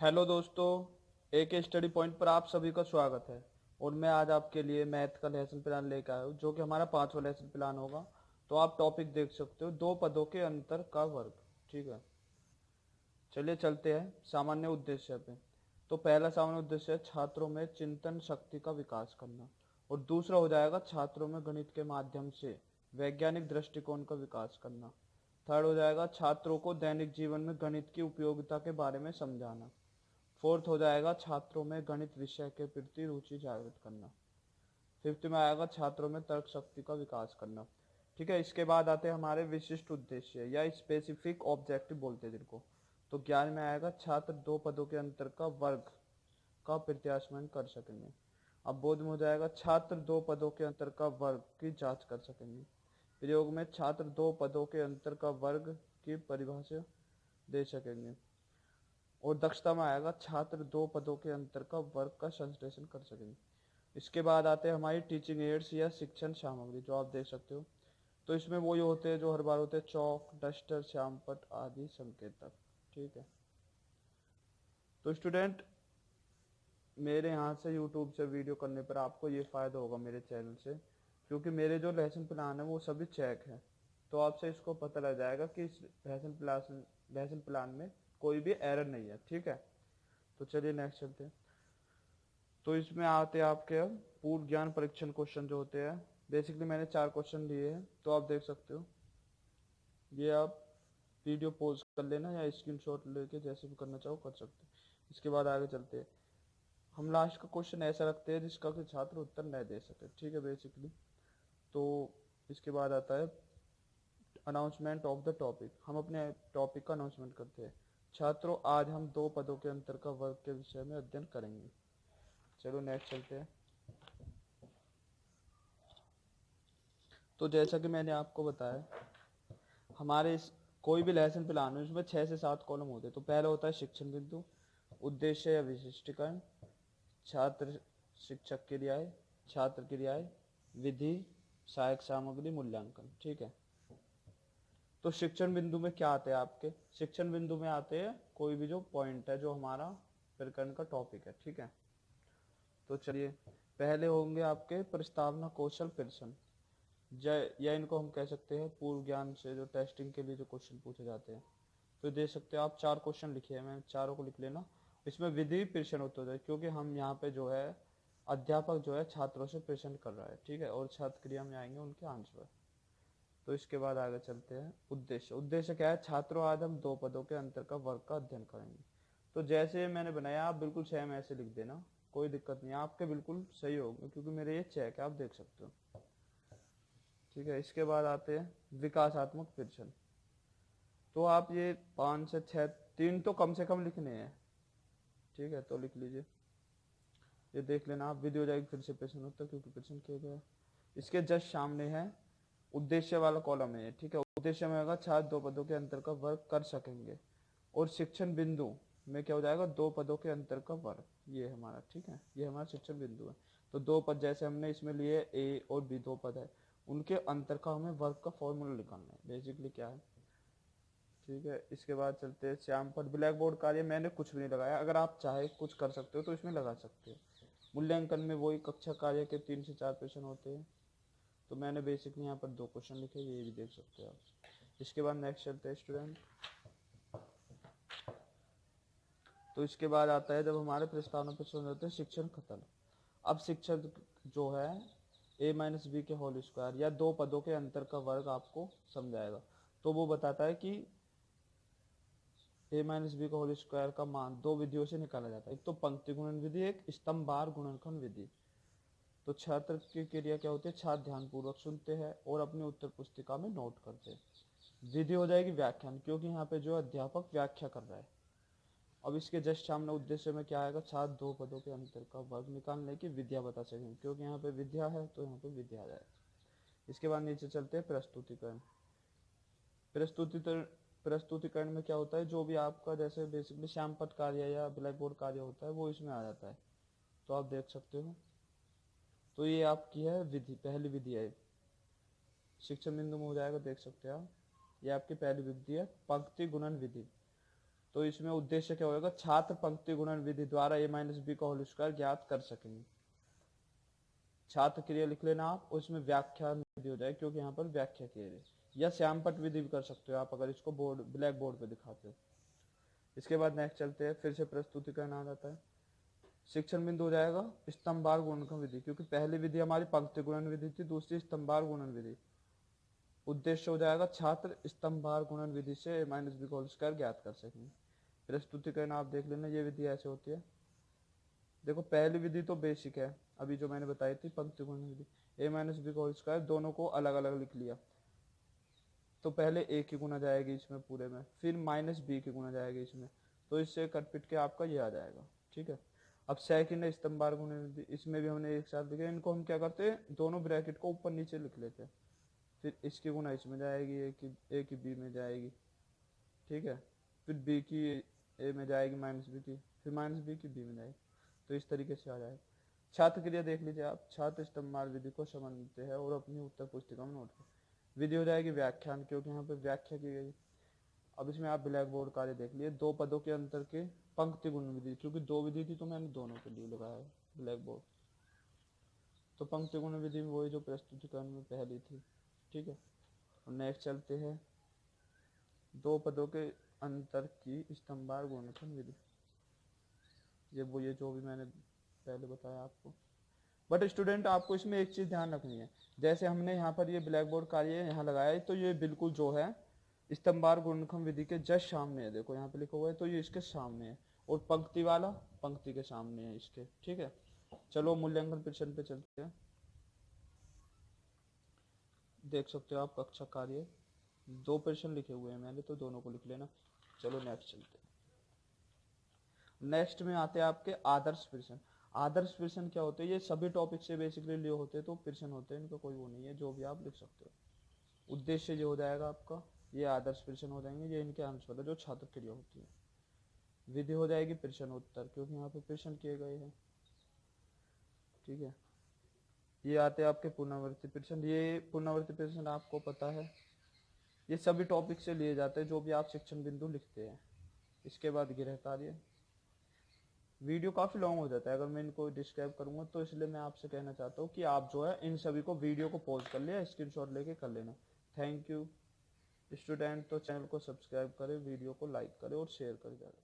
Hello दोस्तों, एक study point पर आप सभी का स्वागत है। और मैं आज आपके लिए मैथ का लेसन प्लान लेकर आया हूँ जो कि हमारा 5वां लेसन प्लान होगा। तो आप टॉपिक देख सकते हो, दो पदों के अंतर का वर्ग। ठीक है, चलिए चलते हैं सामान्य उद्देश्य पे। तो पहला सामान्य उद्देश्य है छात्रों में चिंतन शक्ति का विकास करना। और दूसरा हो जाएगा छात्रों में गणित के माध्यम से वैज्ञानिक दृष्टिकोण का विकास करना। थर्ड हो जाएगा छात्रों को दैनिक जीवन में गणित की उपयोगिता के बारे में समझाना। फोर्थ हो जाएगा छात्रों में गणित विषय के प्रति रुचि जागृत करना। फिफ्थ में आएगा छात्रों में तर्क शक्ति का विकास करना। ठीक है, इसके बाद आते हैं हमारे विशिष्ट उद्देश्य या स्पेसिफिक ऑब्जेक्टिव बोलते हैं जिनको। तो ज्ञान में आएगा छात्र दो पदों के अंतर का वर्ग का प्रत्याशमन कर सकेंगे। अब बोध में हो जाएगा छात्र दो पदों के अंतर का वर्ग की जांच कर सकेंगे। प्रयोग में छात्र दो पदों के अंतर का वर्ग की परिभाषा दे सकेंगे। और दक्षता में आएगा छात्र दो पदों के अंतर का वर्ग का संश्लेषण कर सकेंगे। इसके बाद आते हैं हमारी टीचिंग एड्स या शिक्षण सामग्री जो आप देख सकते हो। तो इसमें वही होते हैं जो हर बार होते हैं, चौक, डस्टर, श्यामपट्ट आदि संकेतक। ठीक है, तो स्टूडेंट मेरे यहाँ से यूट्यूब से वीडियो करने पर आपको ये फ़ायदा होगा मेरे चैनल से, क्योंकि मेरे जो लेसन प्लान है वो सभी चेक है। तो आपसे इसको पता लग जाएगा कि इस लेसन प्लान में कोई भी एरर नहीं है। ठीक है, तो चलिए नेक्स्ट चलते हैं। तो इसमें आते हैं आपके अब पूर्ण ज्ञान परीक्षण क्वेश्चन जो होते हैं। बेसिकली मैंने 4 क्वेश्चन लिए हैं, तो आप देख सकते हो। ये आप वीडियो पॉज कर लेना या स्क्रीनशॉट लेके जैसे भी करना चाहो कर सकते हो। इसके बाद आगे चलते हैं। हम लास्ट का क्वेश्चन ऐसा रखते हैं जिसका कि छात्र उत्तर नहीं दे सके। ठीक है, बेसिकली। तो इसके बाद आता है अनाउंसमेंट ऑफ द टॉपिक। हम अपने टॉपिक का अनाउंसमेंट करते हैं। छात्रों, आज हम दो पदों के अंतर का वर्ग के विषय में अध्ययन करेंगे। चलो नेक्स्ट चलते हैं। तो जैसा कि मैंने आपको बताया, हमारे इस कोई भी लेसन प्लान है उसमें 6 से 7 कॉलम होते हैं। तो पहला होता है शिक्षण बिंदु, उद्देश्य या विशिष्टीकरण, छात्र शिक्षक क्रियाएं, छात्र क्रियाएं, विधि, सहायक सामग्री, मूल्यांकन। ठीक है, तो शिक्षण बिंदु में क्या आते हैं आपके? शिक्षण बिंदु में आते हैं कोई भी जो पॉइंट है जो हमारा प्रकरण का टॉपिक है। ठीक है, तो चलिए पहले होंगे आपके प्रस्तावना कौशल प्रश्न, जय या इनको हम कह सकते हैं पूर्व ज्ञान से जो टेस्टिंग के लिए जो क्वेश्चन पूछे जाते हैं। तो देख सकते हो आप 4 क्वेश्चन लिखे हैं, मैं चारों को लिख लेना। इसमें विधि प्रश्न उत्तर है क्योंकि हम यहाँ पे जो है अध्यापक जो है छात्रों से प्रश्न कर रहा है। ठीक है, और छात्र क्रिया में आएंगे उनके आंसर। तो इसके बाद आगे चलते हैं उद्देश्य। उद्देश्य क्या है? छात्रों, आज हम दो पदों के अंतर का वर्ग का अध्ययन करेंगे। तो जैसे मैंने बनाया आप बिल्कुल सेम ऐसे लिख देना, कोई दिक्कत नहीं, आपके बिल्कुल सही होंगे क्योंकि मेरे ये चेक है, आप देख सकते हो। ठीक है, इसके बाद आते हैं विकासात्मक प्रश्न। तो आप ये 5 से 6, 3 तो कम से कम लिखने हैं। ठीक है, तो लिख लीजिए, ये देख लेना आप। वीडियो जाएगी फिर से प्रश्न उत्तर क्योंकि प्रश्न किया गया। इसके जस्ट सामने है उद्देश्य वाला कॉलम है। ठीक है, उद्देश्य में होगा छात्र दो पदों के अंतर का वर्ग कर सकेंगे। और शिक्षण बिंदु में क्या हो जाएगा? दो पदों के अंतर का वर्ग, ये हमारा। ठीक है, ये हमारा शिक्षण बिंदु है। तो दो पद जैसे हमने इसमें लिए ए और बी, दो पद है, उनके अंतर का हमें वर्ग का फॉर्मूला निकालना है। बेसिकली क्या है? ठीक है, इसके बाद चलते हैं श्याम पर ब्लैक बोर्ड कार्य। मैंने कुछ भी नहीं लगाया, अगर आप चाहे कुछ कर सकते हो तो इसमें लगा सकते हो। मूल्यांकन में वही कक्षा कार्य के 3 से 4 प्रश्न होते हैं। तो मैंने बेसिकली यहाँ पर 2 क्वेश्चन लिखे, ये भी देख सकते हो आप। इसके बाद नेक्स्ट चलते हैं स्टूडेंट। तो इसके बाद आता है जब हमारे प्रस्तावना प्रश्न होते हैं शिक्षण खतल। अब शिक्षक जो है ए माइनस बी के होल स्क्वायर या दो पदों के अंतर का वर्ग आपको समझाएगा। तो वो बताता है कि ए माइनस बी का होल स्क्वायर का मान दो विधियों से निकाला जाता है, एक तो पंक्ति गुणन विधि, एक स्तंभवार गुणनखंड विधि। तो छात्र की क्रिया क्या होती है? छात्र ध्यानपूर्वक सुनते हैं और अपनी उत्तर पुस्तिका में नोट करते हैं। विधि हो जाएगी व्याख्यान, क्योंकि यहाँ पे जो अध्यापक व्याख्या कर रहा है। अब इसके जस्ट सामने उद्देश्य में क्या आएगा? छात्र दो पदों के अंतर का वर्ग निकालने की विद्या बता सकें, क्योंकि यहाँ पे विद्या है तो यहाँ पे विद्या आ जाएगा। इसके बाद नीचे चलते हैं प्रस्तुतिकरण। प्रस्तुतिकरण प्रस्तुतिकरण में क्या होता है? जो भी आपका जैसे बेसिकली श्यामपट्ट कार्य या ब्लैक बोर्ड कार्य होता है वो इसमें आ जाता है। तो आप देख सकते हो। तो ये आपकी है विधि, पहली विधि है। शिक्षण बिंदु में हो जाएगा, देख सकते हैं आप। ये आपकी पहली विधि है पंक्ति गुणन विधि। तो इसमें उद्देश्य क्या होगा, छात्र पंक्ति गुणन विधि द्वारा a माइनस बी का होल स्क्वायर ज्ञात कर सकेंगे। छात्र क्रिया लिख लेना आप, उसमें व्याख्यान विधि हो जाए क्योंकि यहाँ पर व्याख्या की है, या श्यामपट विधि भी कर सकते हो आप अगर इसको बोर्ड ब्लैक बोर्ड पे दिखाते हो। इसके बाद नेक्स्ट चलते हैं, फिर से प्रस्तुतिकरण आ जाता है। शिक्षण बिंदु हो जाएगा स्तंभार गुणनखंड विधि, क्योंकि पहली विधि हमारी पंक्ति गुणन विधि थी, दूसरी स्तंभार गुणन विधि। उद्देश्य हो जाएगा छात्र स्तंभार गुणन विधि से a माइनस बी का होल स्क्वायर ज्ञात कर सकेंगे। प्रस्तुतिकरण आप देख लेना, ये विधि ऐसे होती है। देखो पहली विधि तो बेसिक है, अभी जो मैंने बताई थी पंक्ति गुणन विधि, a माइनस बी का होल स्क्वायर, दोनों को अलग अलग लिख लिया। तो पहले a की गुना जाएगी इसमें पूरे में, फिर माइनस बी की गुना जाएगी इसमें, तो इससे कट पिट के आपका ये आ जाएगा। ठीक है, अब सेकंड है स्तंभार गुणन विधि, इसमें भी हमने एक साथ लिखे। इनको हम क्या करते हैं, दोनों ब्रैकेट को ऊपर नीचे लिख लेते हैं, फिर इसकी गुना इसमें जाएगी, ए की बी में जाएगी। ठीक है, फिर बी की ए में जाएगी, माइनस बी की, फिर माइनस बी की बी में जाएगी। तो इस तरीके से आ जाएगा। छात्र क्रिया देख लीजिए आप, छात्र स्तंभार विधि को समझते हैं और अपनी उत्तर पुस्तिका में नोट करें। विधि हो जाएगी व्याख्यान, क्योंकि यहाँ पे व्याख्या की गई। अब इसमें आप ब्लैक बोर्ड कार्य देख लिए, दो पदों के अंतर के पंक्ति गुण विधि, क्योंकि दो विधि थी तो मैंने दोनों के लिए लगाया है ब्लैक बोर्ड। तो पंक्ति गुण विधि में वही जो प्रस्तुतिकरण में पहली थी। ठीक है, और नेक्स्ट चलते हैं, दो पदों के अंतर की स्तंभार गुणनखंड विधि। ये जो भी मैंने पहले बताया आपको। बट स्टूडेंट आपको इसमें एक चीज ध्यान रखनी है, जैसे हमने यहाँ पर ये ब्लैक बोर्ड कार्य यहाँ लगाया है, तो ये बिल्कुल जो है स्तंभार गुणनखंड विधि के जस्ट सामने है। देखो यहाँ पे लिखा हुआ है, तो ये इसके सामने है, और पंक्ति वाला पंक्ति के सामने है इसके। ठीक है, चलो मूल्यांकन प्रश्न पे चलते हैं। देख सकते हो आप कक्षा कार्य, दो प्रश्न लिखे हुए हैं मैंने, तो दोनों को लिख लेना। चलो नेक्स्ट चलते हैं। नेक्स्ट में आते हैं आपके आदर्श प्रश्न। आदर्श प्रश्न क्या होते हैं, ये सभी टॉपिक से बेसिकली लिए होते हैं, तो प्रश्न होते हैं, इनका कोई वो नहीं है, जो भी आप लिख सकते हो। उद्देश्य जो हो जाएगा आपका, ये आदर्श प्रश्न हो जाएंगे, ये इनके आंसर है जो छात्र क्रिया होती है। विधि हो जाएगी प्रश्न उत्तर, क्योंकि यहाँ पे प्रश्न किए गए हैं। ठीक है, ये आते हैं आपके पुनरावृत्ति प्रश्न। ये पुनरावृत्ति प्रश्न आपको पता है, ये सभी टॉपिक से लिए जाते हैं जो भी आप शिक्षण बिंदु लिखते हैं। इसके बाद गृह कार्य। वीडियो काफ़ी लॉन्ग हो जाता है अगर मैं इनको डिस्क्राइब करूंगा, तो इसलिए मैं आपसे कहना चाहता हूँ कि आप जो है इन सभी को वीडियो को पॉज कर लिया, स्क्रीनशॉट लेके कर लेना। Thank you student. तो चैनल को सब्सक्राइब करें, वीडियो को लाइक करें और शेयर करें ज़्यादा।